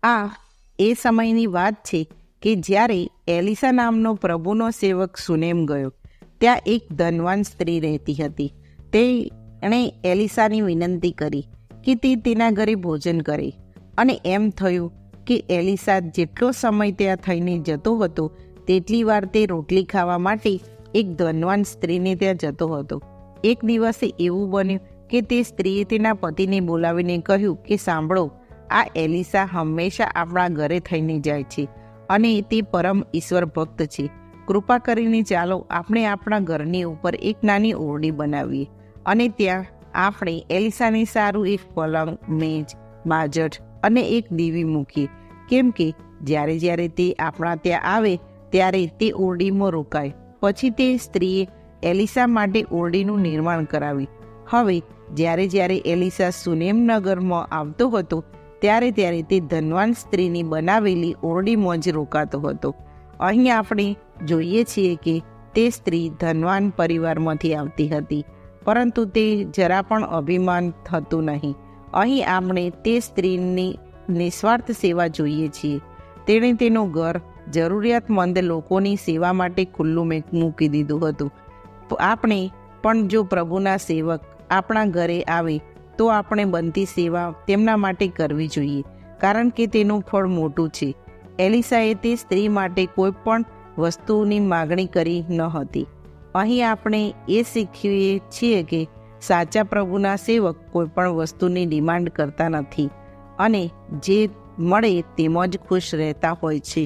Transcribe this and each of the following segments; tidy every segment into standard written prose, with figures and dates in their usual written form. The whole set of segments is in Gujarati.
આ એ સમયની વાત છે કે જ્યારે એલિસા નામનો પ્રભુનો સેવક સુનેમ ગયો. ત્યાં એક ધનવાન સ્ત્રી રહેતી હતી. તેણે એલિસાની વિનંતી કરી કે તે તેના ઘરે ભોજન કરે. અને એમ થયું કે એલિસા જેટલો સમય ત્યાં થઈને જતો હતો તેટલી વાર તે રોટલી ખાવા માટે એક ધનવાન સ્ત્રીને ત્યાં જતો હતો. એક દિવસે એવું બન્યું કે તે સ્ત્રીએ તેના પતિને બોલાવીને કહ્યું કે સાંભળો, આ એલિસા હંમેશા આપણા ઘરે થઈને જાય છે અને તે પરમ ઈશ્વર ભક્ત છે. કૃપા કરીને ચાલો આપણે આપણા ઘરની ઉપર એક નાની ઓરડી બનાવીએ અને ત્યાં આપણે એલિસાને સારું એક પલંગ, મેજ, બાજટ અને એક દીવી મૂકીએ, કેમ કે જ્યારે તે આપણા ત્યાં આવે ત્યારે તે ઓરડીમાં રોકાય. પછી તે સ્ત્રીએ એલિસા માટે ઓરડીનું નિર્માણ કરાવ્યું. હવે જ્યારે એલિસા સુનેમ નગરમાં આવતો હતો ત્યારે તે ધનવાન સ્ત્રીની બનાવેલી ઓરડીમાં જ રોકાતો હતો. અહીં આપણે જોઈએ છીએ કે તે સ્ત્રી ધનવાન પરિવારમાંથી આવતી હતી, પરંતુ તે જરા પણ અભિમાન થતું નહીં. અહીં આપણે તે સ્ત્રીની નિસ્વાર્થ સેવા જોઈએ છીએ. તેણે તેનું ઘર જરૂરિયાતમંદ લોકોની સેવા માટે ખુલ્લું મૂકી દીધું હતું. આપણે પણ જો પ્રભુના સેવક આપણા ઘરે આવે તો આપણે બનતી સેવા તેમના માટે કરવી જોઈએ, કારણ કે તેનું ફળ મોટું છે. એલિસાએ તે સ્ત્રી માટે કોઈ પણ વસ્તુની માગણી કરી ન હતી. અહીં આપણે એ શીખીએ છીએ કે સાચા પ્રભુના સેવક કોઈ પણ વસ્તુની ડિમાન્ડ કરતા નથી અને જે મળે તેમાં જ ખુશ રહેતા હોય છે.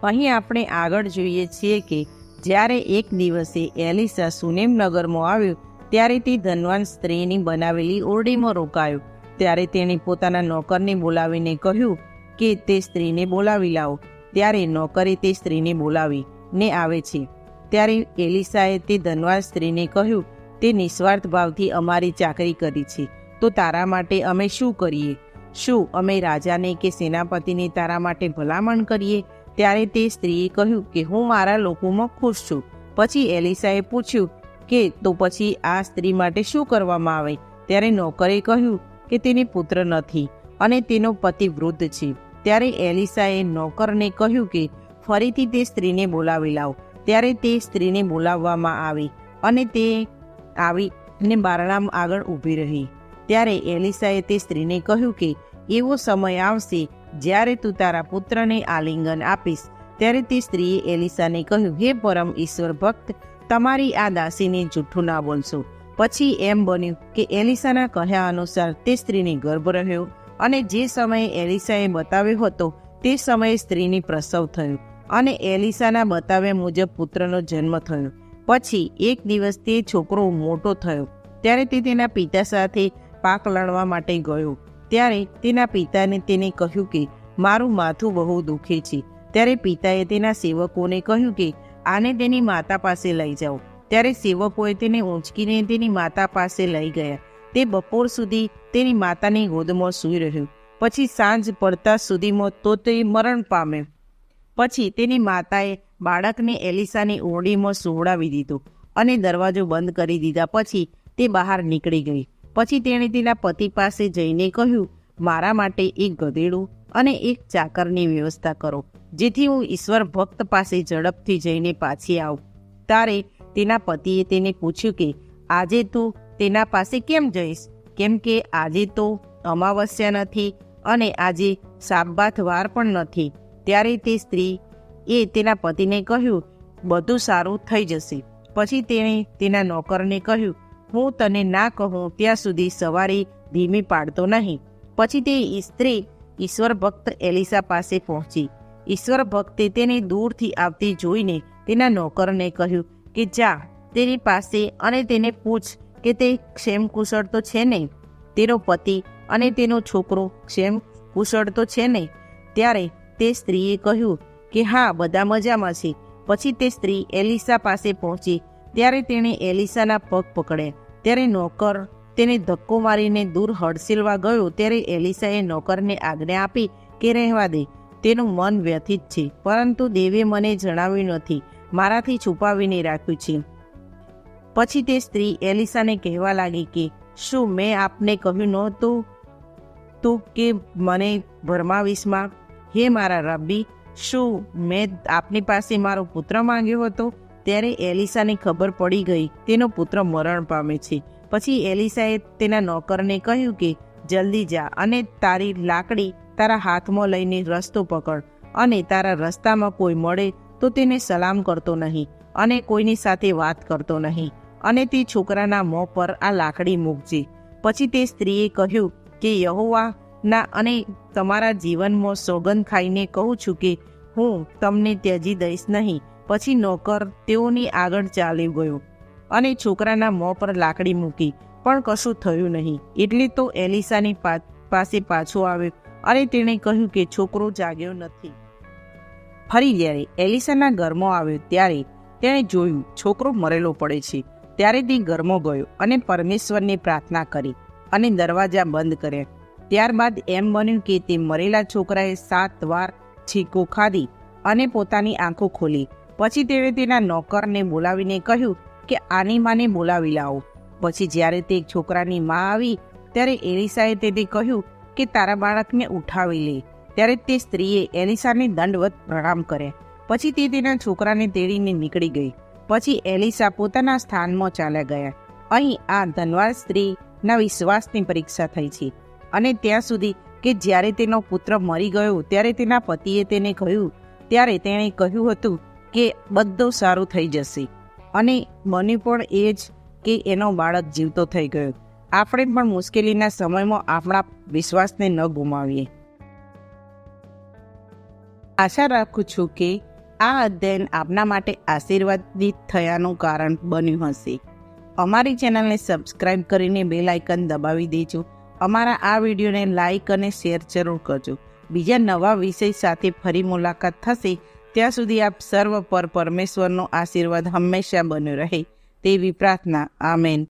અહીં આપણે આગળ જોઈએ છીએ કે જ્યારે એક દિવસે એલિસા સુનેમ નગરમાં આવ્યો ત્યારે તે ધનવાન સ્ત્રીની બનાવેલી ઓરડીમાં રોકાયો. ત્યારે તેણે પોતાના નોકરને બોલાવીને કહ્યું કે તે સ્ત્રીને બોલાવી લાવો. ત્યારે નોકરે તે સ્ત્રીને બોલાવીને આવે છે. ત્યારે એલિસાએ તે ધનવાન સ્ત્રીને કહ્યું, તે નિસ્વાર્થ ભાવથી અમારી ચાકરી કરી છે, તો તારા માટે અમે શું કરીએ? શું અમે રાજાને કે સેનાપતિને તારા માટે ભલામણ કરીએ? ત્યારે તે સ્ત્રીએ કહ્યું કે હું મારા લોકોમાં ખુશ છું. પછી એલિસાએ પૂછ્યું કે તો પછી આ સ્ત્રી માટે શું કરવામાં આવે? ત્યારે નોકરે કહ્યું કે તેને પુત્ર નથી અને તેનો પતિ વૃદ્ધ છે. ત્યારે એલિસાએ નોકરને કહ્યું કે ફરીથી તે સ્ત્રીને બોલાવી લાવો. ત્યારે તે સ્ત્રીને બોલાવવામાં આવી અને તે આવીને બારણા આગળ ઊભી રહી. ત્યારે એલિસાએ તે સ્ત્રીને કહ્યું કે એવો સમય આવશે જ્યારે તું તારા પુત્રને આલિંગન આપીશ. ત્યારે તે સ્ત્રીએ એલિસાને કહ્યું, હે પરમ ઈશ્વર ભક્ત, તમારી આ દાસીને જૂઠું ના બોલશો. પછી એમ બન્યું કે એલિસાના કહ્યા અનુસાર તે સ્ત્રીને ગર્ભ રહ્યો અને જે સમયે એલિસાએ બતાવ્યો હતો તે સમયે સ્ત્રીની પ્રસવ થયો અને એલિસાના બતાવ્યા મુજબ પુત્રનો જન્મ થયો. પછી એક દિવસ તે છોકરો મોટો થયો ત્યારે તે તેના પિતા સાથે પાક લણવા માટે ગયો. ત્યારે તેના પિતાને તેને કહ્યું કે મારું માથું બહુ દુખે છે. ત્યારે પિતાએ તેના સેવકોને કહ્યું કે આને તેની માતા પાસે લઈ જાઓ. ત્યારે સેવકોએ તેને ઊંચકીને તેની માતા પાસે લઈ ગયા. તે બપોર સુધી તેની માતાની ગોદમાં સૂઈ રહ્યો. પછી સાંજ પડતા સુધીમાં તો તે મરણ પામ્યો. પછી તેની માતાએ બાળકને એલિસાની ઓરડીમાં સુવડાવી દીધું અને દરવાજો બંધ કરી દીધા. પછી તે બહાર નીકળી ગઈ. પછી તેણે તેના પતિ પાસે જઈને કહ્યું, મારા માટે એક ગધેડું અને એક ચાકરની વ્યવસ્થા કરો, જેથી હું ઈશ્વર ભક્ત પાસે ઝડપથી જઈને પાછી આવું. ત્યારે તેના પતિએ તેને પૂછ્યું કે આજે તું તેના પાસે કેમ જઈશ? કેમ કે આજે તો અમાવસ્યા નથી અને આજે સાબ્બાત વાર પણ નથી. ત્યારે તે સ્ત્રીએ તેના પતિને કહ્યું, બધું સારું થઈ જશે. પછી તેણે તેના નોકરને કહ્યું, હું તને ના કહું ત્યાં સુધી સવારી ધીમી પાડતો નહીં. પછી તે સ્ત્રી ઈશ્વર ભક્ત એલિસા પાસે પહોંચી. ઈશ્વર ભક્તે તેને દૂરથી આવતી જોઈને તેના નોકરને કહ્યું કે જા તેની પાસે અને તેને પૂછ કે તે ક્ષેમ કુશળ તો છે ને? તેનો પતિ અને તેનો છોકરો ક્ષેમ કુશળ તો છે ને? ત્યારે તે સ્ત્રીએ કહ્યું કે હા, બધા મજામાં છે. પછી તે સ્ત્રી એલિસા પાસે પહોંચી. ત્યારે તેણે એલિસાના પગ પકડ્યા. ત્યારે નોકર તેને ધક્કો મારીને દૂર હડસેલવા ગયો. ત્યારે એલિસાએ નોકરને આજ્ઞા આપી કે રહેવા દે, તેનું મન વ્યથિત છે, પરંતુ દેવે મને જણાવ્યું નથી, મારાથી છુપાવીને રાખ્યું છે. પછી તે સ્ત્રી એલિસાને કહેવા લાગી કે શું મેં આપને કહ્યું નહોતું તું કે મને ભરમાવીશમાં? હે મારા રબ્બી, શું મેં આપની પાસે મારો પુત્ર માંગ્યો હતો? ત્યારે એલિસાને ખબર પડી ગઈ તેનો પુત્ર મરણ પામે છે. પછી એલિસાએ તેના નોકરને કહ્યું કે જલ્દી જા અને તારી લાકડી તારા હાથમાં લઈને રસ્તો પકડ, અને તારા રસ્તામાં કોઈ મળે તો તેને સલામ કરતો નહીં અને કોઈની સાથે વાત કરતો નહીં, અને તે છોકરાના મોં પર આ લાકડી મૂકજે. પછી તે સ્ત્રીએ કહ્યું કે યહોવાના અને તમારા જીવનમાં સોગંદ ખાઈને કહું છું કે હું તમને ત્યજી દઈશ નહીં. પછી નોકર તેઓની આગળ ચાલી ગયો અને છોકરાના મોં પર લાકડી મૂકી, પણ કશું થયું નહીં. એટલે તો એલિસાની પાસે પાછો આવ્યો અને તેણે કહ્યું કે છોકરો જાગ્યો નથી. ફરી જ્યારે એલિસાના ઘરમાં આવ્યો ત્યારે તેણે જોયું છોકરો મરેલો પડે છે. ત્યારે તે ઘરમાં ગયો અને પરમેશ્વરને પ્રાર્થના કરી અને દરવાજા બંધ કર્યા. ત્યારબાદ એમ બન્યું કે તે મરેલા છોકરાએ 7 વાર છીંકો ખાધી અને પોતાની આંખો ખોલી. પછી તેણે તેના નોકરને બોલાવીને કહ્યું કે આની માને બોલાવી લાવો. પછી જ્યારે તે છોકરાની મા આવી ત્યારે એલિસાએ તેને કહ્યું કે તારા બાળકને ઉઠાવી લે. ત્યારે તે સ્ત્રીએ એલિસાને દંડવત પ્રણામ કર્યા. પછી તે તેના છોકરાને તેડીને નીકળી ગઈ. પછી એલિસા પોતાના સ્થાનમાં ચાલ્યા ગયા. અહીં આ ધનવાન સ્ત્રીના વિશ્વાસની પરીક્ષા થઈ છે, અને ત્યાં સુધી કે જ્યારે તેનો પુત્ર મરી ગયો ત્યારે તેના પતિએ તેને કહ્યું, ત્યારે તેણે કહ્યું હતું કે બધું સારું થઈ જશે, અને બન્યું પણ એ જ કે એનો બાળક જીવતો થઈ ગયો. આપણે પણ મુશ્કેલીના સમયમાં આપણા વિશ્વાસને ન ગુમાવીએ. આશા રાખું છું કે આ અધ્યયન આપના માટે આશીર્વાદિત થયાનું કારણ બન્યું હશે. અમારી ચેનલને સબસ્ક્રાઈબ કરીને બેલ આઇકન દબાવી દેજો. અમારા આ વિડીયોને લાઇક અને શેર જરૂર કરજો. બીજા નવા વિષય સાથે ફરી મુલાકાત થશે. ત્યાં સુધી આપ સર્વ પર પરમેશ્વરનો આશીર્વાદ હંમેશા બન્યો રહે તેવી પ્રાર્થના. આમેન.